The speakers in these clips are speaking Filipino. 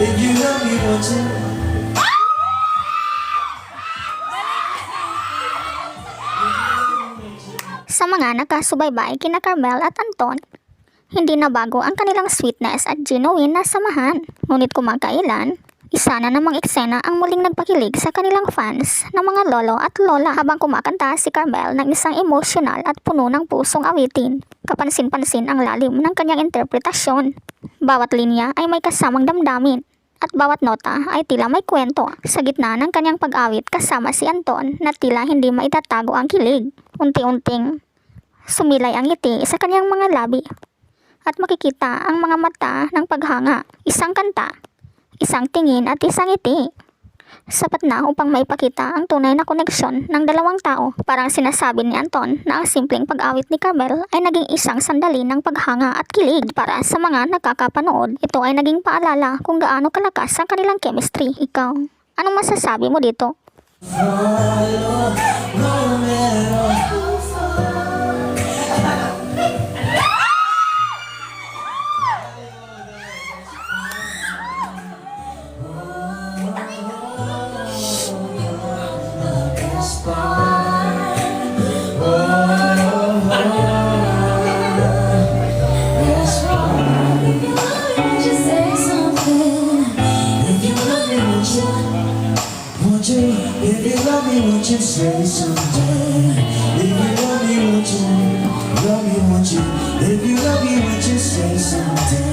If you love me, won't you? Sa mga nakasubaybay kina Carmel at Anton, hindi na bago ang kanilang sweetness at genuine na samahan. Ngunit kumakailan, isa na namang eksena ang muling nagpakilig sa kanilang fans ng mga lolo at lola habang kumakanta si Carmel ng isang emosyonal at puno ng pusong awitin. Kapansin-pansin ang lalim ng kanyang interpretasyon. Bawat linya ay may kasamang damdamin at bawat nota ay tila may kwento. Sa gitna ng kanyang pag-awit kasama si Anton na tila hindi maitatago ang kilig. Unti-unting sumilay ang ngiti sa kanyang mga labi at makikita ang mga mata ng paghanga. Isang kanta, isang tingin at isang ngiti. Sapat na upang maipakita ang tunay na koneksyon ng dalawang tao. Parang sinasabi ni Anton na ang simpleng pag-awit ni Carmel ay naging isang sandali ng paghanga at kilig. Para sa mga nakakapanood, ito ay naging paalala kung gaano kalakas ang kanilang chemistry. Ikaw, anong masasabi mo dito? If you love me, won't you say something? If you love me, won't you? Love me, won't you? If you love me, won't you say something?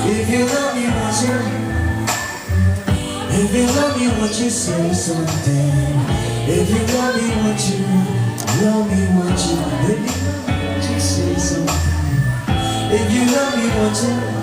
If you love me, won't you? If you love me, won't you say something? If you love me, won't you? Love me, won't you? If you love me, won't you say something? If you love me, won't you?